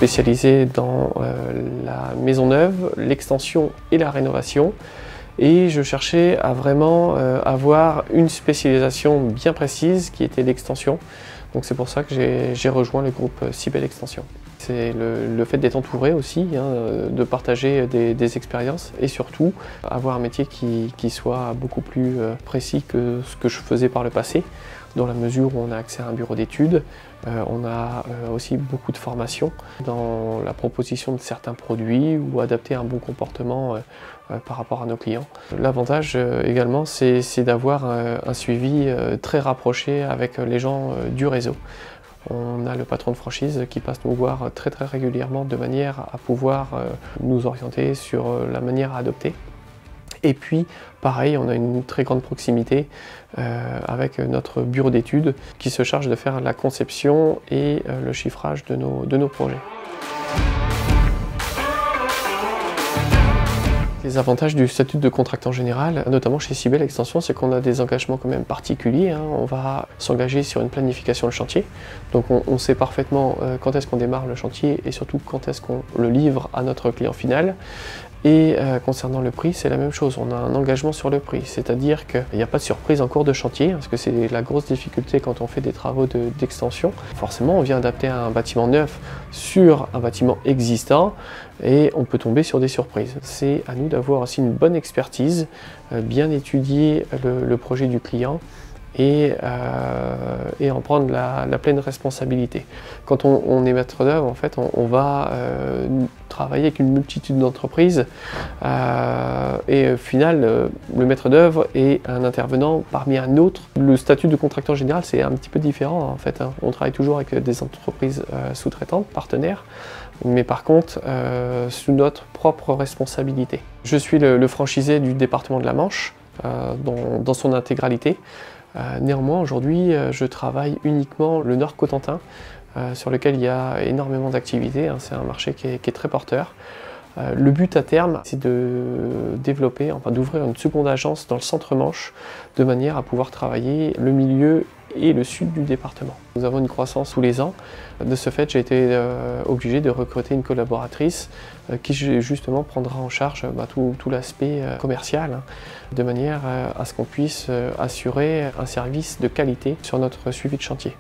spécialisé dans la maison neuve, l'extension et la rénovation. Et je cherchais à vraiment avoir une spécialisation bien précise qui était l'extension. Donc c'est pour ça que j'ai rejoint le groupe Cybelle Extension. C'est le fait d'être entouré aussi, de partager des expériences et surtout avoir un métier qui soit beaucoup plus précis que ce que je faisais par le passé, dans la mesure où on a accès à un bureau d'études. On a aussi beaucoup de formations dans la proposition de certains produits ou adapter un bon comportement par rapport à nos clients. L'avantage également, c'est d'avoir un suivi très rapproché avec les gens du réseau. On a le patron de franchise qui passe nous voir très régulièrement de manière à pouvoir nous orienter sur la manière à adopter. Et puis, pareil, on a une très grande proximité avec notre bureau d'études qui se charge de faire la conception et le chiffrage de nos projets. Les avantages du statut de contractant général, notamment chez Cybelle Extension, c'est qu'on a des engagements quand même particuliers. On va s'engager sur une planification de chantier. Donc on sait parfaitement quand est-ce qu'on démarre le chantier et surtout quand est-ce qu'on le livre à notre client final. Et concernant le prix, c'est la même chose, on a un engagement sur le prix, c'est-à-dire qu'il n'y a pas de surprise en cours de chantier, parce que c'est la grosse difficulté quand on fait des travaux d'extension. Forcément, on vient adapter un bâtiment neuf sur un bâtiment existant et on peut tomber sur des surprises. C'est à nous d'avoir aussi une bonne expertise, bien étudier le projet du client et en prendre la pleine responsabilité. Quand on est maître d'œuvre, en fait, on va travailler avec une multitude d'entreprises et au final, le maître d'œuvre est un intervenant parmi un autre. Le statut de contractant général, c'est un petit peu différent en fait. On travaille toujours avec des entreprises sous-traitantes, partenaires, mais par contre, sous notre propre responsabilité. Je suis le franchisé du département de la Manche, dans son intégralité. Néanmoins, aujourd'hui, je travaille uniquement le Nord Cotentin, sur lequel il y a énormément d'activités. C'est un marché qui est très porteur. Le but à terme, c'est de développer, enfin d'ouvrir une seconde agence dans le centre-Manche, de manière à pouvoir travailler le milieu et le sud du département. Nous avons une croissance tous les ans. De ce fait, j'ai été obligé de recruter une collaboratrice qui justement prendra en charge tout l'aspect commercial, de manière à ce qu'on puisse assurer un service de qualité sur notre suivi de chantier.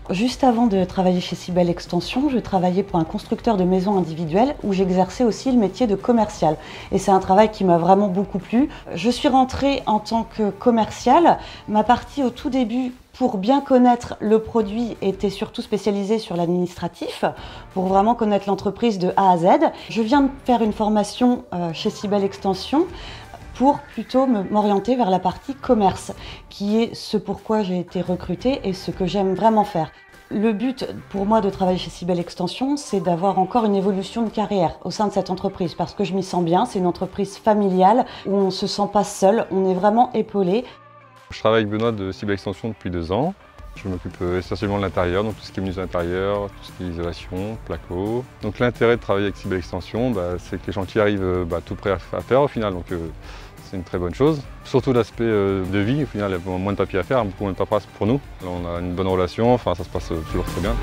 Juste avant de travailler chez Cybelle Extension, je travaillais pour un constructeur de maisons individuelles où j'exerçais aussi le métier de commercial. Et c'est un travail qui m'a vraiment beaucoup plu. Je suis rentrée en tant que commerciale. Ma partie au tout début, pour bien connaître le produit, était surtout spécialisée sur l'administratif, pour vraiment connaître l'entreprise de A à Z. Je viens de faire une formation chez Cybelle Extension pour plutôt m'orienter vers la partie commerce, qui est ce pourquoi j'ai été recrutée et ce que j'aime vraiment faire. Le but pour moi de travailler chez Cybelle Extension, c'est d'avoir encore une évolution de carrière au sein de cette entreprise, parce que je m'y sens bien, c'est une entreprise familiale où on ne se sent pas seul, on est vraiment épaulé. Je travaille avec Benoît de Cybelle Extension depuis 2 ans. Je m'occupe essentiellement de l'intérieur, donc tout ce qui est menuiserie intérieure, tout ce qui est isolation, placo. Donc l'intérêt de travailler avec Cybelle Extension, c'est que les chantiers arrivent tout prêts à faire au final, donc c'est une très bonne chose. Surtout l'aspect de vie, au final il y a moins de papier à faire, beaucoup moins de paperasse pour nous. Alors, on a une bonne relation, enfin ça se passe toujours très bien.